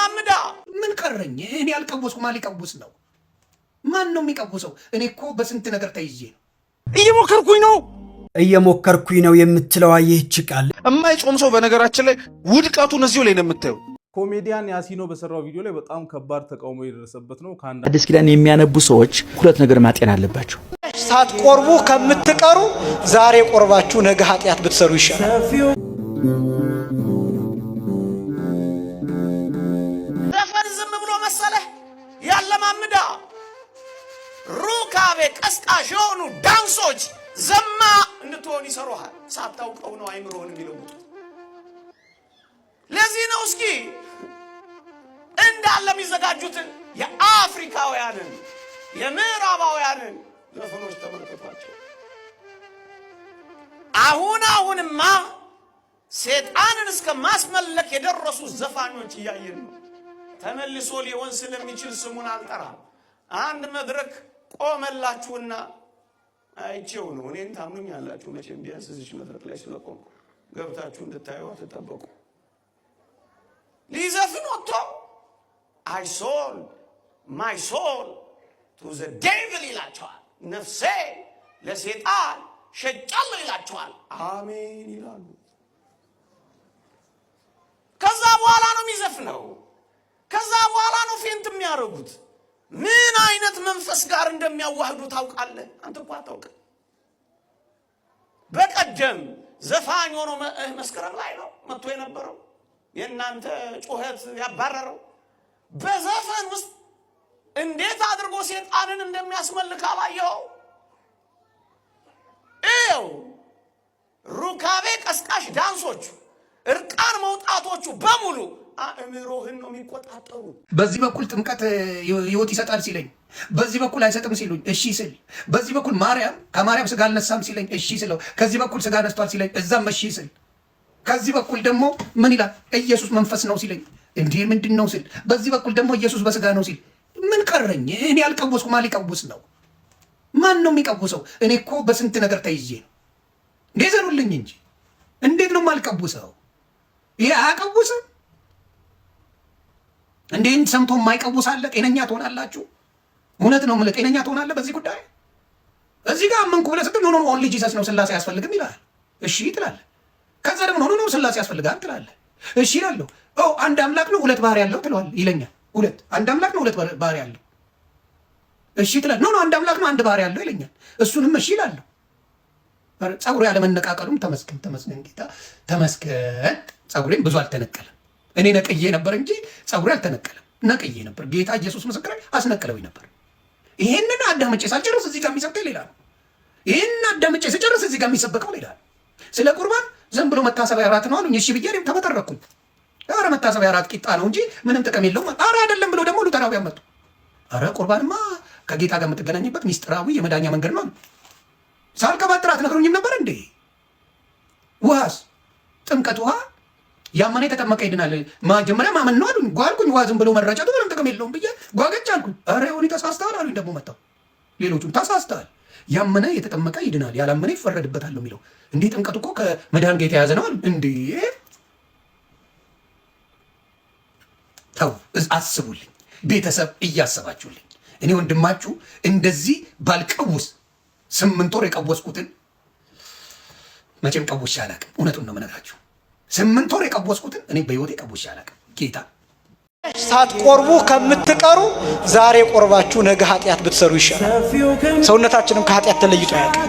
ያለማምዳ ምን ቀረኝ እኔ ያልቀወስኩ ማን ሊቀውስ ነው? ማን ነው የሚቀውሰው? እኔ እኮ በስንት ነገር ተይዤ ነው። እየሞከርኩኝ ነው የምትለው ይህች ቃል የማይጾም ሰው በነገራችን ላይ ውድቀቱን እዚሁ ላይ ነው የምታየው። ኮሜዲያን ያሲኖ በሰራው ቪዲዮ ላይ በጣም ከባድ ተቃውሞ የደረሰበት ነው። አዲስ ኪዳን የሚያነቡ ሰዎች ሁለት ነገር ማጤን አለባቸው። ሳትቆርቡ ከምትቀሩ ዛሬ ቆርባችሁ ነገ ኃጢአት ብትሰሩ ይሻላል። ዘፈን ዝም ብሎ መሰለህ ያለማምዳ ሩካቤ ቀስቃሽ የሆኑ ዳንሶች ዘማ እንድትሆን ይሰሩሃል። ሳታውቀው ነው አይምሮህን የሚለውጡት። ለዚህ ነው እስኪ እንዳለ የሚዘጋጁትን የአፍሪካውያንን የምዕራባውያንን ዘፈኖች ተመልከቷቸው። አሁንማ ሰይጣንን እስከ ማስመለክ የደረሱ ዘፋኞች እያየን ነው። ተመልሶ ሊሆን ስለሚችል ስሙን አልጠራም። አንድ መድረክ ቆመላችሁና አይቼው ነው። እኔን ታምኑኛላችሁ መቼም ቢያንስ እዚህ መድረክ ላይ ስለቆምኩ ገብታችሁ እንድታዩ አትጠበቁ። ሊዘፍን ወጥቶ I sold my soul to the devil ይላቸዋል። ነፍሴ ለሰይጣን ሸጫለሁ ይላቸዋል። አሜን ይላሉ። ከዛ በኋላ ነው የሚዘፍነው። ከዛ በኋላ ነው ፌንት የሚያደርጉት። ምን አይነት መንፈስ ጋር እንደሚያዋህዱ ታውቃለህ? አንተ እኮ አታውቅም። በቀደም ዘፋኝ ሆኖ መስከረም ላይ ነው መጥቶ የነበረው የእናንተ ጩኸት ያባረረው። በዘፈን ውስጥ እንዴት አድርጎ ሰይጣንን እንደሚያስመልክ አላየኸው? እው ሩካቤ ቀስቃሽ ዳንሶቹ፣ እርቃን መውጣቶቹ በሙሉ አእምሮህን ነው የሚቆጣጠሩ። በዚህ በኩል ጥምቀት ሕይወት ይሰጣል ሲለኝ፣ በዚህ በኩል አይሰጥም ሲሉኝ እሺ ስል፣ በዚህ በኩል ከማርያም ስጋ አልነሳም ሲለኝ እሺ ስለው፣ ከዚህ በኩል ስጋ ነስቷል ሲለኝ እዛም እሺ ስል፣ ከዚህ በኩል ደግሞ ምን ይላል ኢየሱስ መንፈስ ነው ሲለኝ እንዴ ምንድን ነው ስል፣ በዚህ በኩል ደግሞ ኢየሱስ በስጋ ነው ሲል ምን ቀረኝ እኔ ያልቀወስኩ ማን ሊቀውስ ነው? ማን ነው የሚቀውሰው? እኔ እኮ በስንት ነገር ተይዤ ነው። እንዴ ዘኑልኝ እንጂ እንዴት ነው የማልቀውሰው? ይሄ አያቀውስም እንዴ? ሰምቶ የማይቀውስ አለ? ጤነኛ ትሆናላችሁ? እውነት ነው የምልህ ጤነኛ ትሆናለህ በዚህ ጉዳይ? እዚህ ጋር አመንኩ ብለህ ስትል ኖ ኦንሊ ጂሰስ ነው ስላሴ አያስፈልግም ይላል። እሺ ትላለህ። ከዛ ደግሞ ኖ ስላሴ ያስፈልጋል ትላለህ። እሺ እላለሁ። አንድ አምላክ ነው ሁለት ባህሪ ያለው ትለዋል ይለኛል። አንድ አምላክ ነው ሁለት ባህሪ ያለው። እሺ ትላለህ። ኖ አንድ አምላክ ነው አንድ ባህሪ ያለው ይለኛል። እሱንም እሺ እላለሁ። ጸጉሬ ያለመነቃቀሉም ተመስገን ጌታ ተመስገን። ጸጉሬም ብዙ አልተነቀለም። እኔ ነቅዬ ነበር እንጂ ጸጉሬ አልተነቀለም። ነቅዬ ነበር። ጌታ ኢየሱስ ምስክሬ አስነቅለውኝ ነበር። ይሄንን አዳምጬ ሳልጨርስ እዚህ ጋር የሚሰብከው ሌላ ነው። ይሄንን አዳምጬ ስጨርስ እዚህ ጋር የሚሰበከው ሌላ ነው። ስለ ቁርባን ዝም ብሎ መታሰቢያ እራት ነው አሉኝ። እሺ ብዬ እኔም ተመተረኩኝ። ኧረ መታሰቢያ እራት ቂጣ ነው እንጂ ምንም ጥቅም የለውም። ኧረ አይደለም ብሎ ደግሞ ሉተራውያን መጡ። ኧረ ቁርባንማ ከጌታ ጋር የምትገናኝበት ሚስጥራዊ የመዳኛ መንገድ ነው። ሳልቀባጥር አትነግሩኝም ነበር እንዴ? ውሃስ ጥምቀት ውሃ ያመነ የተጠመቀ ይድናል። መጀመሪያ ማመን ነው አሉኝ። ጓልኩኝ። ውሃ ዝም ብሎ መረጨቱ ምንም ጥቅም የለውም ብዬ ጓገጭ አልኩኝ። ኧረ ሆኒ ተሳስተሃል አሉኝ። ደግሞ መጣው ሌሎቹም ተሳስተሃል፣ ያመነ የተጠመቀ ይድናል፣ ያላመነ ይፈረድበታል ነው የሚለው። እንዴ ጥምቀቱ እኮ ከመዳን ጋር የተያዘ ነው አሉ። እንዴ ተው አስቡልኝ፣ ቤተሰብ እያሰባችሁልኝ። እኔ ወንድማችሁ እንደዚህ ባልቀውስ 8 ወር የቀወስኩትን መቼም ቀውሼ አላውቅም። እውነቱን ነው የምነግራችሁ። 8 ወር የቀወስኩትን እኔ በህይወቴ ቀውሼ አላውቅም። ጌታ ሳትቆርቡ ከምትቀሩ ዛሬ ቆርባችሁ ነገ ኃጢአት ብትሰሩ ይሻላል። ሰውነታችንም ከኃጢአት ተለይቶ አያውቅም።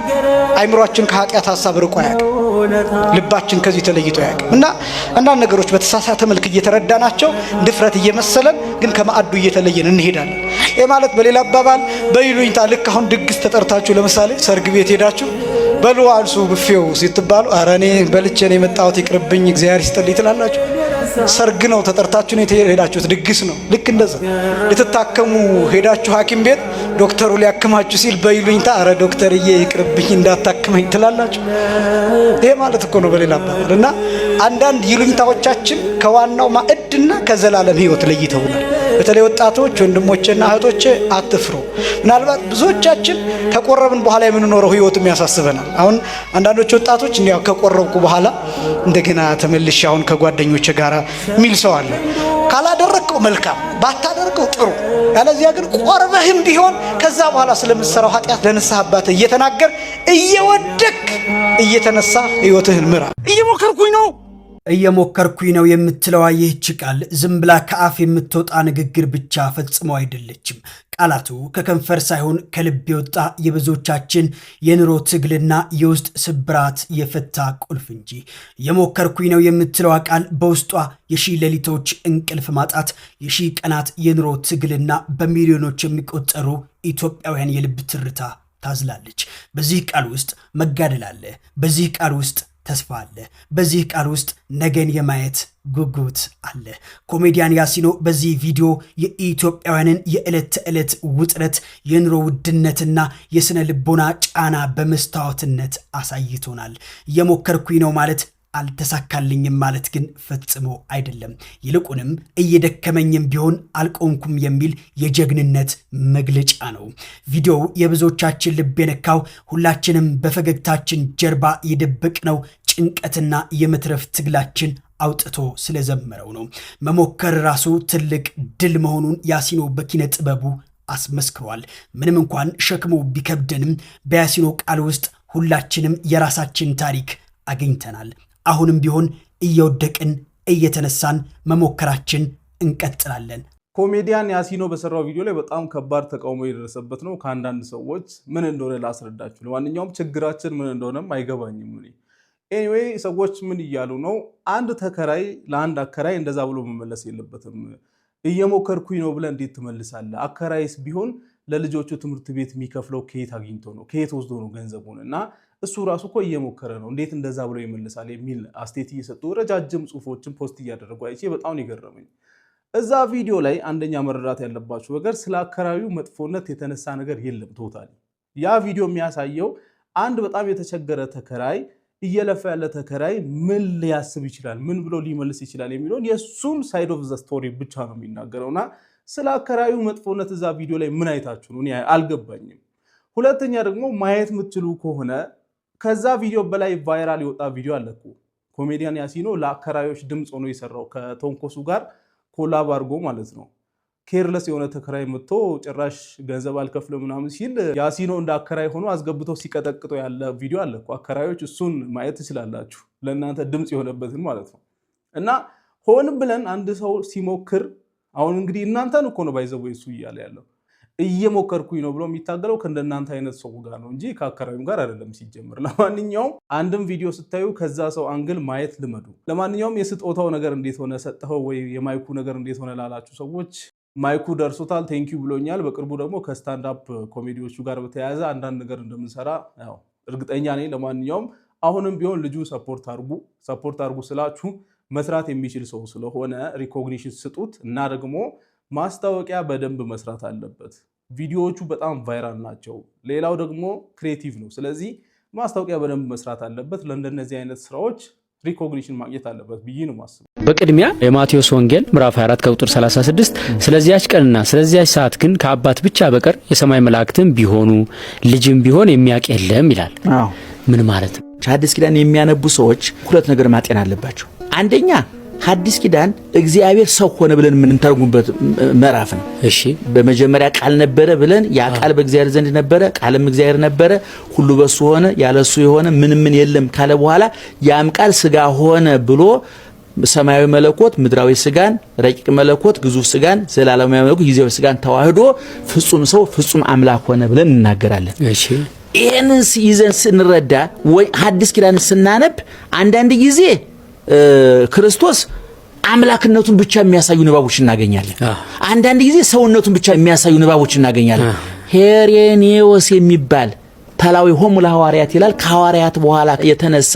አይምሮአችን ከኃጢአት ሐሳብ ርቆ አያውቅም። ልባችን ከዚህ ተለይቶ አያውቅም። እና አንዳንድ ነገሮች በተሳሳተ መልክ እየተረዳናቸው ድፍረት እየመሰለን ግን ከማዕዱ እየተለየን እንሄዳለን። ይሄ ማለት በሌላ አባባል በይሉኝታ ልክ አሁን ድግስ ተጠርታችሁ ለምሳሌ ሰርግ ቤት ሄዳችሁ በሉ አልሱ ብፌው ሲትባሉ ኧረ እኔ በልቼ ነው የመጣሁት ይቅርብኝ እግዚአብሔር ይስጥልኝ ትላላችሁ። ሰርግ ነው ተጠርታችሁ ነው የሄዳችሁት፣ ድግስ ነው። ልክ እንደዛ ልትታከሙ ሄዳችሁ ሐኪም ቤት ዶክተሩ ሊያክማችሁ ሲል በይሉኝታ ኧረ ዶክተርዬ ይቅርብኝ እንዳታክመኝ ትላላችሁ። ይሄ ማለት እኮ ነው በሌላ አባባል። እና አንዳንድ ይሉኝታዎቻችን ከዋናው ማዕድና ከዘላለም ሕይወት ለይተውናል። በተለይ ወጣቶች ወንድሞቼና እህቶቼ አትፍሩ። ምናልባት ብዙዎቻችን ከቆረብን በኋላ የምንኖረው ህይወትም ያሳስበናል። አሁን አንዳንዶች ወጣቶች እንዲያው ከቆረብኩ በኋላ እንደገና ተመልሼ አሁን ከጓደኞቼ ጋር ሚል ሰው አለ። ካላደረከው መልካም ባታደርገው ጥሩ። ያለዚያ ግን ቆርበህም ቢሆን ከዛ በኋላ ስለምትሰራው ኃጢያት ለንስሐ አባት እየተናገር እየወደክ እየተነሳ ህይወትህን ምራ። እየሞከርኩኝ ነው የምትለዋ ይህች ቃል ዝም ብላ ከአፍ የምትወጣ ንግግር ብቻ ፈጽሞ አይደለችም። ቃላቱ ከከንፈር ሳይሆን ከልብ የወጣ የብዙዎቻችን የኑሮ ትግልና የውስጥ ስብራት የፈታ ቁልፍ እንጂ። እየሞከርኩኝ ነው የምትለዋ ቃል በውስጧ የሺህ ሌሊቶች እንቅልፍ ማጣት፣ የሺህ ቀናት የኑሮ ትግልና በሚሊዮኖች የሚቆጠሩ ኢትዮጵያውያን የልብ ትርታ ታዝላለች። በዚህ ቃል ውስጥ መጋደል አለ። በዚህ ቃል ውስጥ ተስፋ አለ። በዚህ ቃል ውስጥ ነገን የማየት ጉጉት አለ። ኮሜዲያን ያሲኖ በዚህ ቪዲዮ የኢትዮጵያውያንን የዕለት ተዕለት ውጥረት፣ የኑሮ ውድነትና የስነ ልቦና ጫና በመስታወትነት አሳይቶናል። እየሞከርኩኝ ነው ማለት አልተሳካልኝም ማለት ግን ፈጽሞ አይደለም። ይልቁንም እየደከመኝም ቢሆን አልቆምኩም የሚል የጀግንነት መግለጫ ነው። ቪዲዮው የብዙዎቻችን ልብ የነካው ሁላችንም በፈገግታችን ጀርባ የደበቅነው ጭንቀትና የመትረፍ ትግላችን አውጥቶ ስለዘመረው ነው። መሞከር ራሱ ትልቅ ድል መሆኑን ያሲኖ በኪነ ጥበቡ አስመስክሯል። ምንም እንኳን ሸክሙ ቢከብደንም በያሲኖ ቃል ውስጥ ሁላችንም የራሳችን ታሪክ አግኝተናል። አሁንም ቢሆን እየወደቅን እየተነሳን መሞከራችን እንቀጥላለን። ኮሜዲያን ያሲኖ በሰራው ቪዲዮ ላይ በጣም ከባድ ተቃውሞ የደረሰበት ነው ከአንዳንድ ሰዎች። ምን እንደሆነ ላስረዳችሁ። ለማንኛውም ችግራችን ምን እንደሆነም አይገባኝም። ኤኒዌይ ሰዎች ምን እያሉ ነው? አንድ ተከራይ ለአንድ አከራይ እንደዛ ብሎ መመለስ የለበትም። እየሞከርኩኝ ነው ብለህ እንዴት ትመልሳለህ? አከራይስ ቢሆን ለልጆቹ ትምህርት ቤት የሚከፍለው ከየት አግኝቶ ነው? ከየት ወስዶ ነው ገንዘቡን? እና እሱ ራሱ እኮ እየሞከረ ነው፣ እንዴት እንደዛ ብሎ ይመልሳል የሚል አስተያየት እየሰጡ ረጃጅም ጽሁፎችን ፖስት እያደረጉ አይቼ በጣም የገረመኝ። እዛ ቪዲዮ ላይ አንደኛ መረዳት ያለባችሁ ነገር ስለ አከራዩ መጥፎነት የተነሳ ነገር የለም። ቶታሊ ያ ቪዲዮ የሚያሳየው አንድ በጣም የተቸገረ ተከራይ እየለፋ ያለ ተከራይ ምን ሊያስብ ይችላል፣ ምን ብሎ ሊመልስ ይችላል የሚለውን የሱን ሳይድ ኦፍ ዘ ስቶሪ ብቻ ነው የሚናገረውና ስለ አከራዩ መጥፎነት እዛ ቪዲዮ ላይ ምን አይታችሁ ነው? እኔ አልገባኝም። ሁለተኛ ደግሞ ማየት የምትችሉ ከሆነ ከዛ ቪዲዮ በላይ ቫይራል የወጣ ቪዲዮ አለ እኮ። ኮሜዲያን ያሲኖ ለአከራዮች ድምፅ ሆኖ የሰራው ከቶንኮሱ ጋር ኮላብ አድርጎ ማለት ነው። ኬርለስ የሆነ ተከራይ መጥቶ ጭራሽ ገንዘብ አልከፍልም ምናምን ሲል ያሲኖ እንደ አከራይ ሆኖ አስገብቶ ሲቀጠቅጦ ያለ ቪዲዮ አለ እኮ። አከራዮች እሱን ማየት ትችላላችሁ፣ ለእናንተ ድምፅ የሆነበትን ማለት ነው። እና ሆን ብለን አንድ ሰው ሲሞክር አሁን እንግዲህ እናንተን እኮ ነው ባይዘው እሱ እያለ ያለው እየሞከርኩኝ ነው ብሎ የሚታገለው ከእንደናንተ አይነት ሰው ጋር ነው እንጂ ከአከራዩም ጋር አይደለም ሲጀምር። ለማንኛውም አንድም ቪዲዮ ስታዩ ከዛ ሰው አንግል ማየት ልመዱ። ለማንኛውም የስጦታው ነገር እንዴት ሆነ ሰጠኸው ወይ የማይኩ ነገር እንዴት ሆነ ላላችሁ ሰዎች ማይኩ ደርሶታል፣ ቴንኪው ብሎኛል። በቅርቡ ደግሞ ከስታንድ አፕ ኮሜዲዎቹ ጋር በተያያዘ አንዳንድ ነገር እንደምንሰራ ያው እርግጠኛ ነኝ። ለማንኛውም አሁንም ቢሆን ልጁ ሰፖርት አድርጉ ስላችሁ መስራት የሚችል ሰው ስለሆነ ሪኮግኒሽን ስጡት እና ደግሞ ማስታወቂያ በደንብ መስራት አለበት። ቪዲዮዎቹ በጣም ቫይራል ናቸው። ሌላው ደግሞ ክሬቲቭ ነው። ስለዚህ ማስታወቂያ በደንብ መስራት አለበት። ለእንደነዚህ አይነት ስራዎች ሪኮግኒሽን ማግኘት አለበት ብዬ ነው ማስበው። በቅድሚያ የማቴዎስ ወንጌል ምዕራፍ 24 ከቁጥር 36 ስለዚያች ቀንና ስለዚያች ሰዓት ግን ከአባት ብቻ በቀር የሰማይ መላእክትም ቢሆኑ ልጅም ቢሆን የሚያውቅ የለም ይላል። ምን ማለት ነው? ሐዲስ ኪዳን የሚያነቡ ሰዎች ሁለት ነገር ማጤን አለባቸው። አንደኛ ሐዲስ ኪዳን እግዚአብሔር ሰው ሆነ ብለን የምንተረጉምበት ምዕራፍ ነው። እሺ፣ በመጀመሪያ ቃል ነበረ ብለን ያ ቃል በእግዚአብሔር ዘንድ ነበረ፣ ቃልም እግዚአብሔር ነበረ፣ ሁሉ በሱ ሆነ፣ ያለሱ የሆነ ምንም የለም ካለ በኋላ ያም ቃል ስጋ ሆነ ብሎ ሰማያዊ መለኮት ምድራዊ ስጋን፣ ረቂቅ መለኮት ግዙፍ ስጋን፣ ዘላለማዊ መለኮት ጊዜያዊ ስጋን ተዋህዶ ፍጹም ሰው ፍጹም አምላክ ሆነ ብለን እናገራለን። እሺ፣ ይሄንን ይዘን ስንረዳ ወይ ሐዲስ ኪዳን ስናነብ አንዳንድ ጊዜ ክርስቶስ አምላክነቱን ብቻ የሚያሳዩ ንባቦች እናገኛለን። አንዳንድ ጊዜ ሰውነቱን ብቻ የሚያሳዩ ንባቦች እናገኛለን። ሄሬኔዎስ የሚባል ተላዊ ሆሙ ለሐዋርያት ይላል። ከሐዋርያት በኋላ የተነሳ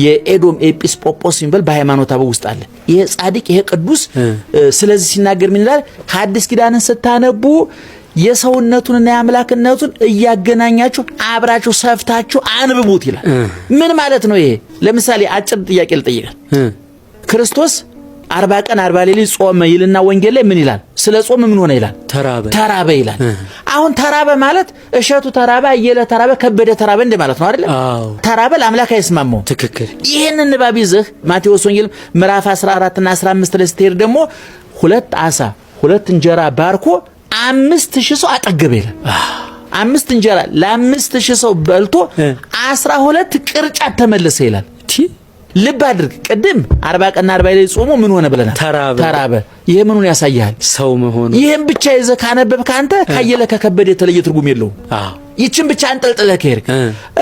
የኤዶም ኤጲስቆጶስ ሲምበል በሃይማኖት አበው ውስጥ አለ። ይሄ ጻድቅ ይሄ ቅዱስ ስለዚህ ሲናገር ምን ይላል? ሐዲስ ኪዳንን ስታነቡ የሰውነቱንና የአምላክነቱን እያገናኛችሁ አብራችሁ ሰፍታችሁ አንብቡት ይላል። ምን ማለት ነው ይሄ? ለምሳሌ አጭር ጥያቄ ልጠይቃል። ክርስቶስ 40 ቀን 40 ሌሊት ጾመ ይልና ወንጌል ላይ ምን ይላል? ስለ ጾም ምን ሆነ ይላል? ተራበ ይላል። አሁን ተራበ ማለት እሸቱ ተራበ፣ አየለ ተራበ፣ ከበደ ተራበ እንደማለት ነው አይደል? ተራበ ለአምላክ አይስማማው። ትክክል። ይሄንን ንባብ ይዘህ ማቴዎስ ወንጌል ምዕራፍ 14 እና 15 ላይ ስትሄድ ደግሞ 2 ዓሣ 2 እንጀራ ባርኮ 5000 ሰው አጠገበ ይላል። 5 እንጀራ ለ5000 ሰው በልቶ 12 ቅርጫት ተመለሰ ይላል። ልብ አድርግ። ቅድም 40 ቀንና 40 ላይ ጾሙ ምን ሆነ ብለናል? ተራበ። ይሄ ምኑን ያሳያል? ሰው መሆኑ። ይሄን ብቻ ይዘህ ካነበብክ አንተ ካየለ ከከበደ የተለየ ትርጉም የለውም። ይችን ብቻ አንጠልጥለህ ከሄድክ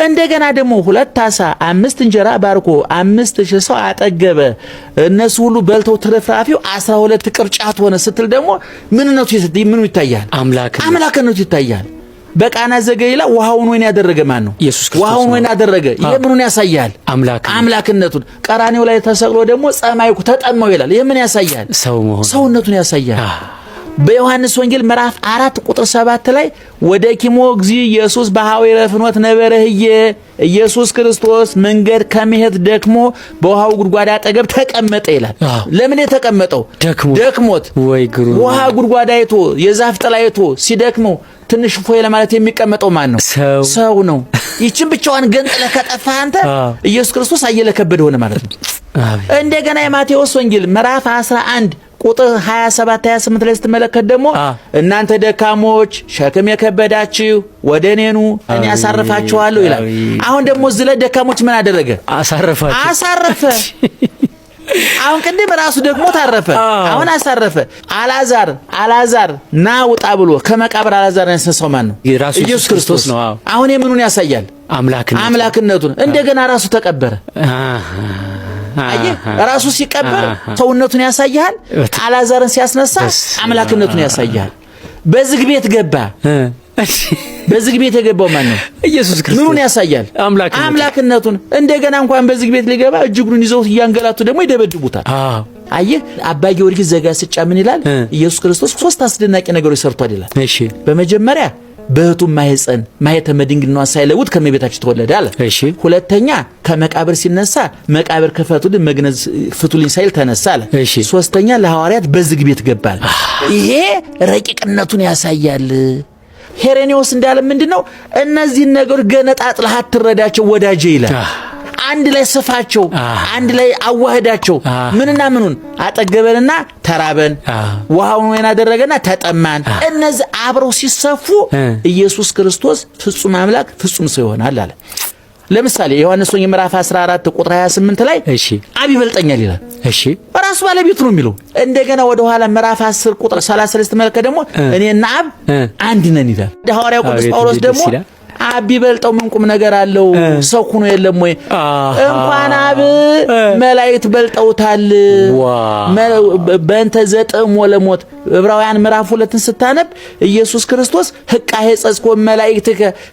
እንደገና ደግሞ 2 ዓሣ 5 እንጀራ ባርኮ 5000 ሰው አጠገበ፣ እነሱ ሁሉ በልተው ትርፍራፊው 12 ቅርጫት ሆነ ስትል ደግሞ ምኑ ይታያል? አምላክነቱ ይታያል። በቃና ዘገሊላ ውሃውን ወይን ያደረገ ማን ነው? ኢየሱስ ክርስቶስ። ውሃውን ወይን ያደረገ ይሄ ምኑን ያሳያል? አምላክነቱን። ቀራኔው ላይ ተሰቅሎ ደግሞ ጸማይኩ ተጠማው ይላል። ይሄ ምን ያሳያል? ሰውነቱን ያሳያል። በዮሐንስ ወንጌል ምዕራፍ 4 ቁጥር 7 ላይ ወደ ኪሞ እግዚ ኢየሱስ በሐዊረ ፍኖት ነበረህየ ኢየሱስ ክርስቶስ መንገድ ከመሄድ ደክሞ በውሃው ጉድጓድ አጠገብ ተቀመጠ ይላል። ለምን የተቀመጠው? ደክሞት ውሃ ጉድጓድ አይቶ የዛፍ ጥላ አይቶ ሲደክመው ትንሽ ፎይ ለማለት የሚቀመጠው ማን ነው? ሰው ነው። ይችን ብቻዋን ገንጥለህ ከጠፋህ አንተ ኢየሱስ ክርስቶስ አየለ ከበደ ሆነ ማለት ነው። እንደገና የማቴዎስ ወንጌል ምዕራፍ 11 ቁጥር 27 28 ላይ ስትመለከት ደግሞ እናንተ ደካሞች ሸክም የከበዳችሁ ወደ እኔ ኑ እኔ አሳርፋችኋለሁ ይላል። አሁን ደግሞ እዚህ ላይ ደካሞች ምን አደረገ? አሳረፈ። አሁን ቅድም ራሱ ደግሞ ታረፈ፣ አሁን አሳረፈ። አልዓዛር ና ውጣ ብሎ ከመቃብር አልዓዛር ያስነሳው ማን ነው? ኢየሱስ ክርስቶስ ነው። አሁን የምኑን ያሳያል? አምላክነቱን። እንደገና ራሱ ተቀበረ። አየህ፣ ራሱ ሲቀበር ሰውነቱን ያሳያል። አልዓዛርን ሲያስነሳ አምላክነቱን ያሳያል። በዝግ ቤት ገባ። በዝግ ቤት የገባው ማን ነው? ኢየሱስ ክርስቶስ። ምኑን ያሳያል? አምላክነቱን። እንደገና እንኳን በዝግ ቤት ሊገባ እጅግሩን ይዘው እያንገላቱ ደግሞ ይደበድቡታል። አየህ፣ አባ ጊዮርጊስ ዘጋስጫ ምን ይላል? ኢየሱስ ክርስቶስ 3 አስደናቂ ነገሮች ሰርቷል ይላል። እሺ፣ በመጀመሪያ በእህቱ ማህፀን ማኅተመ ድንግልናዋን ሳይለውጥ ከመቤታችን ተወለደ አለ። እሺ፣ ሁለተኛ ከመቃብር ሲነሳ መቃብር ክፈቱልኝ መግነዝ ፍቱልኝ ሳይል ተነሳ አለ። እሺ፣ ሶስተኛ ለሐዋርያት በዝግ ቤት ገባል። ይሄ ረቂቅነቱን ያሳያል። ሄሬኔዎስ እንዳለ ምንድነው? እነዚህን ነገሮች ገነጣጥለህ አትረዳቸው ወዳጄ ይላል። አንድ ላይ ስፋቸው፣ አንድ ላይ አዋህዳቸው። ምንና ምኑን? አጠገበንና ተራበን፣ ውሃውን ወይን አደረገና ተጠማን። እነዚህ አብረው ሲሰፉ ኢየሱስ ክርስቶስ ፍጹም አምላክ ፍጹም ሰው ይሆናል አለ። ለምሳሌ ዮሐንስ ወንጌል ምዕራፍ 14 ቁጥር 28 ላይ አብ ይበልጠኛል ይላል። እሺ፣ ራሱ ባለቤቱ ነው የሚለው። እንደገና ወደ ኋላ ምዕራፍ 10 ቁጥር 36 ተመልከተ ደግሞ እኔና አብ አንድ ነን ይላል። ሐዋርያው ቅዱስ ጳውሎስ ደግሞ አብ ቢበልጠው ምን ቁም ነገር አለው? ሰው ሆኖ የለም ወይ? እንኳን አብ መላእክት በልጠውታል። በእንተ ዘጥሞ ለሞት ዕብራውያን ምዕራፍ 2ን ስታነብ ኢየሱስ ክርስቶስ ሕቃሄ ጸጽኮ መላእክት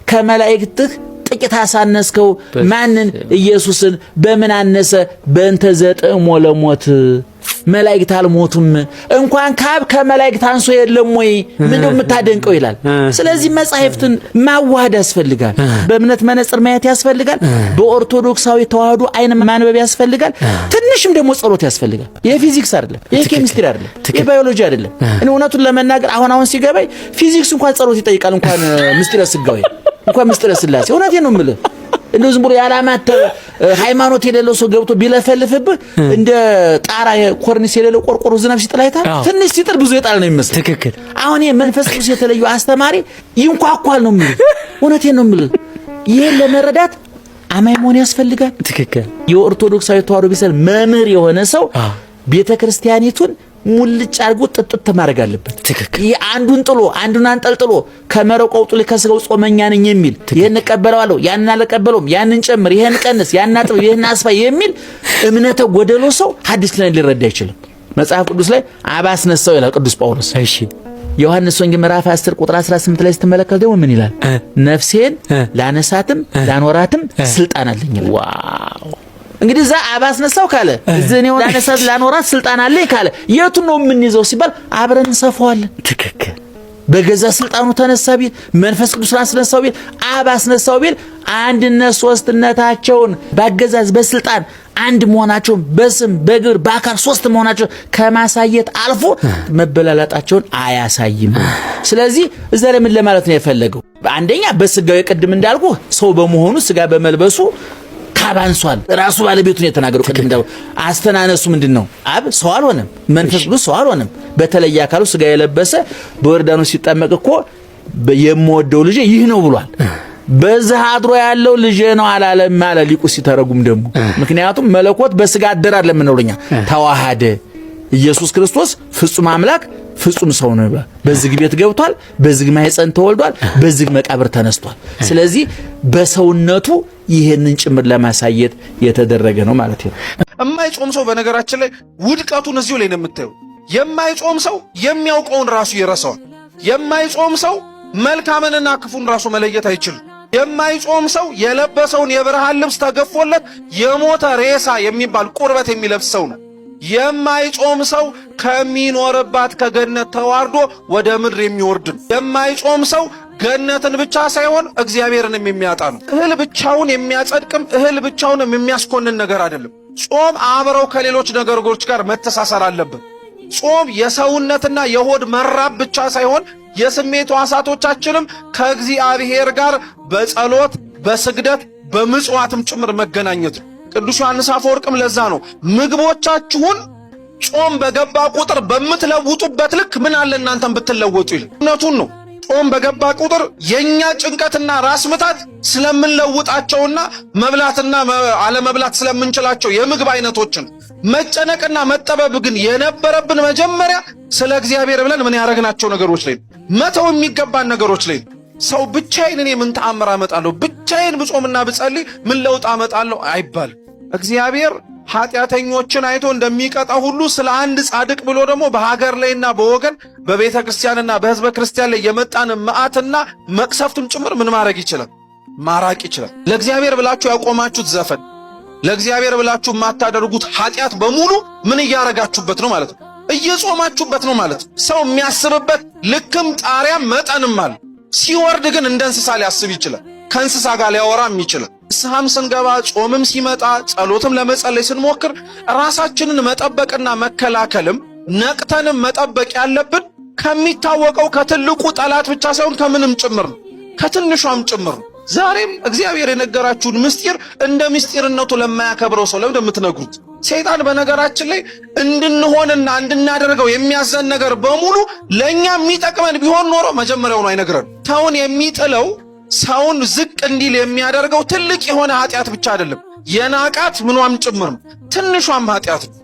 ከመላእክትህ ጥቂት አሳነስከው። ማንን? ኢየሱስን። በምን አነሰ? በእንተ ዘጥሞ ለሞት መላእክት አልሞቱም። እንኳን ካብ ከመላእክት አንሶ የለም ወይ? ምንድነው የምታደንቀው ይላል። ስለዚህ መጻሕፍትን ማዋሃድ ያስፈልጋል። በእምነት መነጽር ማየት ያስፈልጋል። በኦርቶዶክሳዊ ተዋህዶ አይን ማንበብ ያስፈልጋል። ትንሽም ደግሞ ጸሎት ያስፈልጋል። የፊዚክስ አይደለም፣ የኬሚስትሪ አይደለም፣ የባዮሎጂ አይደለም። እኔ እውነቱን ለመናገር አሁን ሲገባኝ ፊዚክስ እንኳን ጸሎት ይጠይቃል። እንኳን ምስጢረ ሥጋዌ እንኳን ምስጢረ ሥላሴ። እውነቴን ነው የምልህ። እንደው ዝም ብሎ ያላማተ ሃይማኖት የሌለው ሰው ገብቶ ቢለፈልፍብህ እንደ ጣራ ኮርኒስ የሌለው ቆርቆሮ ዝናብ ሲጥል አይተሃል? ትንሽ ሲጥል ብዙ የጣል ነው የሚመስል። ትክክል። አሁን የመንፈስ ቅዱስ የተለዩ አስተማሪ ይንኳኳል ነው የምልህ። እውነቴን ነው የምልህ። ይሄን ለመረዳት አማኝ መሆን ያስፈልጋል። ትክክል። የኦርቶዶክሳዊ ተዋህዶ ቤተክርስቲያን መምህር የሆነ ሰው ቤተክርስቲያኒቱን ሙልጭ አድርጎ ጥጥት ማድረግ አለበት። ትክክል። አንዱን ጥሎ አንዱን አንጠልጥሎ ከመረቆው ጥሎ ከስጋው ጾመኛ ነኝ የሚል ይሄን እቀበለዋለሁ ያንን አልቀበለውም፣ ያንን ጨምር፣ ይሄን ቀንስ፣ ያንን አጥብ፣ ይሄን አስፋ የሚል እምነተ ጎደሎ ሰው ሐዲስ ላይ ሊረዳ አይችልም። መጽሐፍ ቅዱስ ላይ አብ አስነሳው ይላል ቅዱስ ጳውሎስ። እሺ፣ ዮሐንስ ወንጌል ምዕራፍ 10 ቁጥር 18 ላይ ስትመለከቱ ደግሞ ምን ይላል? ነፍሴን ላነሳትም ላኖራትም ስልጣን አለኝ። ዋው! እንግዲህ ዛ አብ አስነሳው ካለ እዚህኔው ላነሳት ላኖራት ስልጣን አለኝ ካለ የቱን ነው የምንይዘው ሲባል አብረን እንሰፋዋለን። ትክክል። በገዛ ስልጣኑ ተነሳ ቢል መንፈስ ቅዱስ አስነሳው ቢል አብ አስነሳው ቢል አንድነት ሶስትነታቸውን በአገዛዝ በስልጣን አንድ መሆናቸውን በስም በግብር በአካል ሶስት መሆናቸውን ከማሳየት አልፎ መበላላጣቸውን አያሳይም። ስለዚህ እዛ ለምን ለማለት ነው የፈለገው? አንደኛ በስጋው የቅድም እንዳልኩ ሰው በመሆኑ ስጋ በመልበሱ ካባንሷል። ራሱ ባለቤቱን የተናገረው ቅድም እንዳልኩ አስተናነሱ ምንድነው? አብ ሰው አልሆነም፣ መንፈስ ቅዱስ ሰው አልሆነም። በተለየ አካሉ ስጋ የለበሰ በዮርዳኖስ ሲጠመቅ እኮ የምወደው ልጄ ይህ ነው ብሏል። በዛ አድሮ ያለው ልጄ ነው አላለም ማለት ሊቁ ሲተረጉም ደግሞ ምክንያቱም መለኮት በስጋ አደራር ለምንውልኛ ተዋሃደ። ኢየሱስ ክርስቶስ ፍጹም አምላክ ፍጹም ሰው ነው። በዝግ ቤት ገብቷል፣ በዝግ ማህፀን ተወልዷል፣ በዝግ መቃብር ተነስቷል። ስለዚህ በሰውነቱ ይሄንን ጭምር ለማሳየት የተደረገ ነው ማለት ነው። የማይጾም ሰው በነገራችን ላይ ውድቀቱን እዚሁ ላይ ነው የምታየው። የማይጾም ሰው የሚያውቀውን ራሱ ይረሳዋል። የማይጾም ሰው መልካምንና ክፉን ራሱ መለየት አይችልም። የማይጾም ሰው የለበሰውን የብርሃን ልብስ ተገፎለት የሞተ ሬሳ የሚባል ቁርበት የሚለብስ ሰው ነው። የማይጾም ሰው ከሚኖርባት ከገነት ተዋርዶ ወደ ምድር የሚወርድ ነው። የማይጾም ሰው ገነትን ብቻ ሳይሆን እግዚአብሔርንም የሚያጣ ነው። እህል ብቻውን የሚያጸድቅም እህል ብቻውንም የሚያስኮንን ነገር አይደለም። ጾም አብረው ከሌሎች ነገሮች ጋር መተሳሰር አለብን። ጾም የሰውነትና የሆድ መራብ ብቻ ሳይሆን የስሜት ሕዋሳቶቻችንም ከእግዚአብሔር ጋር በጸሎት በስግደት በምጽዋትም ጭምር መገናኘት ነው። ቅዱስ ዮሐንስ አፈወርቅም ለዛ ነው ምግቦቻችሁን ጾም በገባ ቁጥር በምትለውጡበት ልክ ምን አለ እናንተም ብትለወጡ ይል። እውነቱን ነው። ጾም በገባ ቁጥር የኛ ጭንቀትና ራስ ምታት ስለምንለውጣቸውና መብላትና አለመብላት ስለምንችላቸው የምግብ አይነቶችን መጨነቅና መጠበብ ግን የነበረብን መጀመሪያ ስለ እግዚአብሔር ብለን ምን ያረግናቸው ነገሮች ላይ መተው የሚገባን ነገሮች ላይ። ሰው ብቻዬን እኔ ምን ተአምር አመጣለሁ ብቻዬን ብጾምና ብጸልይ ምን ለውጥ አመጣለሁ አይባል። እግዚአብሔር ኃጢአተኞችን አይቶ እንደሚቀጣ ሁሉ ስለ አንድ ጻድቅ ብሎ ደግሞ በሀገር ላይና በወገን በቤተ ክርስቲያንና በሕዝበ ክርስቲያን ላይ የመጣን መዓትና መቅሰፍቱን ጭምር ምን ማድረግ ይችላል? ማራቅ ይችላል። ለእግዚአብሔር ብላችሁ ያቆማችሁት ዘፈን፣ ለእግዚአብሔር ብላችሁ የማታደርጉት ኃጢአት በሙሉ ምን እያረጋችሁበት ነው ማለት ነው? እየጾማችሁበት ነው ማለት ነው። ሰው የሚያስብበት ልክም ጣሪያም መጠንም አለ። ሲወርድ ግን እንደ እንስሳ ሊያስብ ይችላል። ከእንስሳ ጋር ሊያወራም ይችላል። ንስሐም ስንገባ ጾምም ሲመጣ ጸሎትም ለመጸለይ ስንሞክር ራሳችንን መጠበቅና መከላከልም ነቅተንም መጠበቅ ያለብን ከሚታወቀው ከትልቁ ጠላት ብቻ ሳይሆን ከምንም ጭምር ነው፣ ከትንሿም ጭምር ነው። ዛሬም እግዚአብሔር የነገራችሁን ምስጢር እንደ ምስጢርነቱ ለማያከብረው ሰው ለምን እንደምትነግሩት? ሰይጣን በነገራችን ላይ እንድንሆንና እንድናደርገው የሚያዘን ነገር በሙሉ ለኛ የሚጠቅመን ቢሆን ኖሮ መጀመሪያውኑ አይነግረን። ሰውን የሚጥለው ሰውን ዝቅ እንዲል የሚያደርገው ትልቅ የሆነ ኃጢአት ብቻ አይደለም፣ የናቃት ምኗም ጭምር ነው፣ ትንሿም ኃጢአት ነው።